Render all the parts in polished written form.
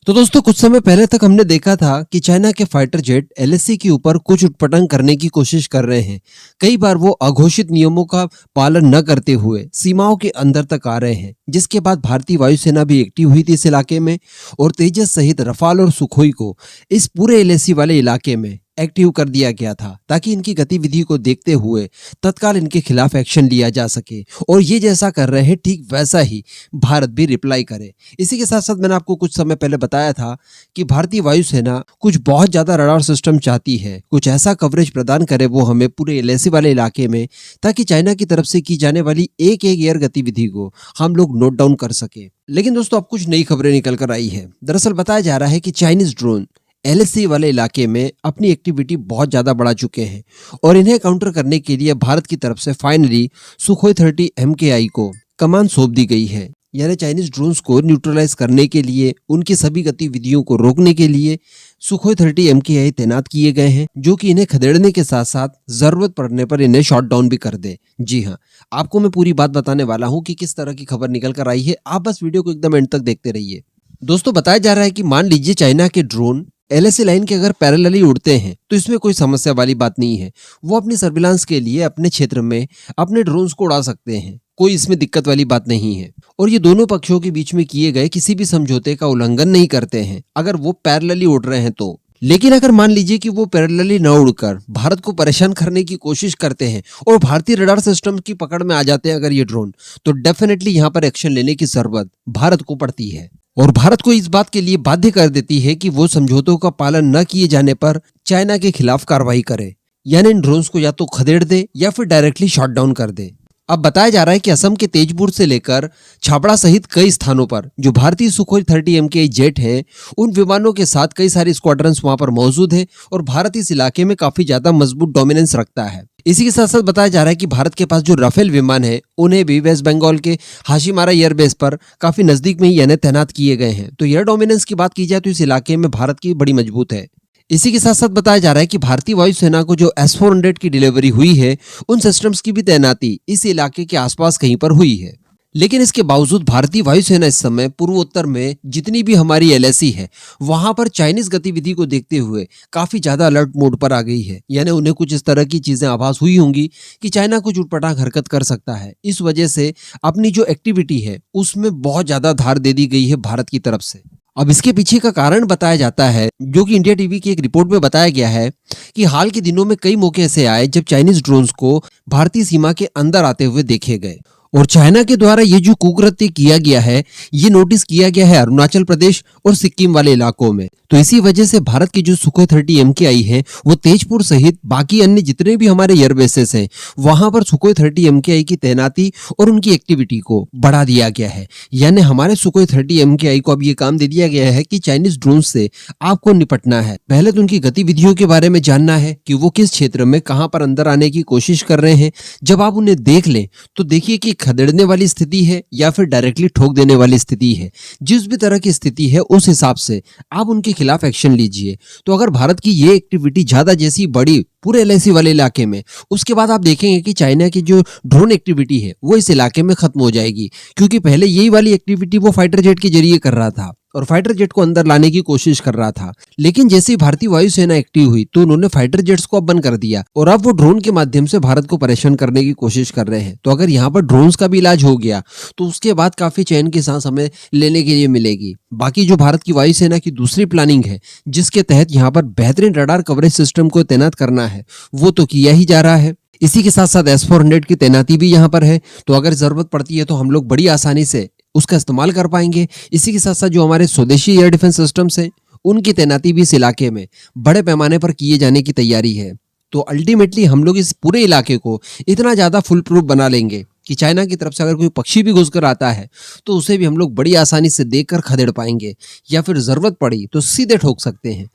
तो दोस्तों कुछ समय पहले तक हमने देखा था कि चाइना के फाइटर जेट एलएसी के ऊपर कुछ उटपटांग करने की कोशिश कर रहे हैं। कई बार वो अघोषित नियमों का पालन न करते हुए सीमाओं के अंदर तक आ रहे हैं, जिसके बाद भारतीय वायुसेना भी एक्टिव हुई थी इस इलाके में और तेजस सहित रफाल और सुखोई को इस पूरे एलएसी वाले इलाके में एक्टिव कर दिया गया था ताकि इनकी गतिविधि को देखते हुए तत्काल इनके खिलाफ एक्शन लिया जा सके। और ये जैसा कर रहे हैं ठीक वैसा ही भारत भी रिप्लाई करे। इसी के साथ साथ मैंने आपको कुछ समय पहले बताया था कि भारतीय वायुसेना कुछ बहुत ज्यादा रडार सिस्टम चाहती है, कुछ ऐसा कवरेज प्रदान करे वो हमें पूरे एलएसी वाले इलाके में, ताकि चाइना की तरफ से की जाने वाली एक एक एयर गतिविधि को हम लोग नोट डाउन कर सके। लेकिन दोस्तों अब कुछ नई खबरें निकल कर आई है। दरअसल बताया जा रहा है कि चाइनीज ड्रोन एलएसी वाले इलाके में अपनी एक्टिविटी बहुत ज्यादा बढ़ा चुके हैं और इन्हें काउंटर करने के लिए भारत की तरफ से फाइनली सुखोई 30 MKI को कमान सौंप दी गई है। यानी चाइनीज ड्रोन्स को न्यूट्रलाइज करने के लिए, उनकी सभी गतिविधियों को रोकने के लिए सुखोई 30 MKI तैनात किए गए हैं, जो कि इन्हें खदेड़ने के साथ साथ जरूरत पड़ने पर इन्हें शॉट डाउन भी कर दे। जी हाँ, आपको मैं पूरी बात बताने वाला हूँ कि किस तरह की खबर निकल कर आई है। आप बस वीडियो को एकदम एंड तक देखते रहिए। दोस्तों बताया जा रहा है कि मान लीजिए चाइना के ड्रोन एलएसी लाइन के अगर पैरेलली उड़ते हैं तो इसमें कोई समस्या वाली बात नहीं है। वो अपनी सर्विलांस के लिए अपने क्षेत्र में अपने ड्रोन्स को उड़ा सकते हैं, कोई इसमें दिक्कत वाली बात नहीं है। और ये दोनों पक्षों के बीच में किए गए किसी भी समझौते का उल्लंघन नहीं करते हैं अगर वो पैरेलली उड़ रहे हैं तो। लेकिन अगर मान लीजिए कि वो पैरेलली न उड़कर भारत को परेशान करने की कोशिश करते हैं और भारतीय रडार सिस्टम की पकड़ में आ जाते हैं अगर ये ड्रोन, तो डेफिनेटली यहाँ पर एक्शन लेने की जरूरत भारत को पड़ती है और भारत को इस बात के लिए बाध्य कर देती है कि वो समझौतों का पालन न किए जाने पर चाइना के खिलाफ कार्रवाई करे, यानी इन ड्रोन्स को या तो खदेड़ दे या फिर डायरेक्टली शॉट डाउन कर दे। अब बताया जा रहा है कि असम के तेजपुर से लेकर छाबड़ा सहित कई स्थानों पर जो भारतीय सुखोई 30 MKI जेट है, उन विमानों के साथ कई सारे स्क्वाड्रन्स वहां पर मौजूद है और भारत इस इलाके में काफी ज्यादा मजबूत डोमिनेंस रखता है। इसी के साथ साथ बताया जा रहा है कि भारत के पास जो राफेल विमान है उन्हें भी वेस्ट बंगाल के हाशीमारा एयरबेस पर काफी नजदीक में ही यानी तैनात किए गए हैं। तो एयर डोमिनेंस की बात की जाए तो इस इलाके में भारत की बड़ी मजबूत है। इसी के साथ साथ बताया जा रहा है कि भारतीय वायुसेना को जो S-400 की डिलीवरी हुई है, उन सिस्टम्स की भी तैनाती इस इलाके के आसपास कहीं पर हुई है। लेकिन इसके बावजूद भारतीय वायुसेना इस समय पूर्वोत्तर में जितनी भी हमारी एलएसी है वहां पर चाइनीज गतिविधि को देखते हुए काफी ज्यादा अलर्ट मोड पर आ गई है। यानी उन्हें कुछ इस तरह की चीजें आभास हुई होंगी कि चाइना कुछ उटपटांग हरकत कर सकता है। इस वजह से अपनी जो एक्टिविटी है उसमें बहुत ज्यादा धार दे दी गई है भारत की तरफ से। अब इसके पीछे का कारण बताया जाता है, जो कि इंडिया टीवी की एक रिपोर्ट में बताया गया है कि हाल के दिनों में कई मौके ऐसे आए जब चाइनीज ड्रोन्स को भारतीय सीमा के अंदर आते हुए देखे गए और चाइना के द्वारा ये जो कुकृत्य किया गया है ये नोटिस किया गया है अरुणाचल प्रदेश और सिक्किम वाले इलाकों में। तो इसी वजह से भारत की जो सुखोई 30 MKI है वो तेजपुर सहित बाकी अन्य जितने भी हमारे एयर बेसेस हैं वहां पर सुखोई 30 MKI की तैनाती और उनकी एक्टिविटी को बढ़ा दिया गया है। यानी हमारे सुखोई 30 MKI को अब ये काम दे दिया गया है कि चाइनीज ड्रोन से आपको निपटना है। पहले तो उनकी गतिविधियों के बारे में जानना है कि वो किस क्षेत्र में कहां पर अंदर आने की कोशिश कर रहे हैं। जब आप उन्हें देख लें तो देखिए कि खदेड़ने वाली स्थिति है या फिर डायरेक्टली ठोक देने वाली स्थिति है। जिस भी तरह की स्थिति है उस हिसाब से आप उनके खिलाफ एक्शन लीजिए। तो अगर भारत की ये एक्टिविटी ज्यादा जैसी बड़ी पूरे एलएसी वाले इलाके में, उसके बाद आप देखेंगे कि चाइना की जो ड्रोन एक्टिविटी है वो इस इलाके में खत्म हो जाएगी, क्योंकि पहले यही वाली एक्टिविटी वो फाइटर जेट के जरिए कर रहा था और फाइटर जेट को अंदर लाने की कोशिश कर रहा था। लेकिन जैसे ही भारतीय वायुसेना एक्टिव हुई तो उन्होंने फाइटर जेट्स को अब बंद कर दिया और अब वो ड्रोन के माध्यम से भारत को परेशान करने की कोशिश कर रहे हैं। तो अगर यहाँ पर ड्रोन्स का भी इलाज हो गया तो उसके बाद काफी चैन की सांस हमें लेने के लिए मिलेगी। बाकी जो भारत की वायुसेना की दूसरी प्लानिंग है जिसके तहत यहाँ पर बेहतरीन रडार कवरेज सिस्टम को तैनात करना है, वो तो किया ही जा रहा है। इसी के साथ साथ S-400 की तैनाती भी यहाँ पर है, तो अगर जरूरत पड़ती है तो हम लोग बड़ी आसानी से उसका इस्तेमाल कर पाएंगे। इसी के साथ साथ जो हमारे स्वदेशी एयर डिफेंस सिस्टम्स हैं उनकी तैनाती भी इस इलाके में बड़े पैमाने पर किए जाने की तैयारी है। तो अल्टीमेटली हम लोग इस पूरे इलाके को इतना ज्यादा फुल प्रूफ बना लेंगे कि चाइना की तरफ से अगर कोई पक्षी भी घुसकर आता है तो उसे भी हम लोग बड़ी आसानी से देखकर खदेड़ पाएंगे या फिर जरूरत पड़ी तो सीधे ठोक सकते हैं।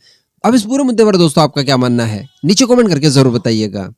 अब इस पूरे मुद्दे पर दोस्तों आपका क्या मानना है, नीचे कमेंट करके जरूर बताइएगा।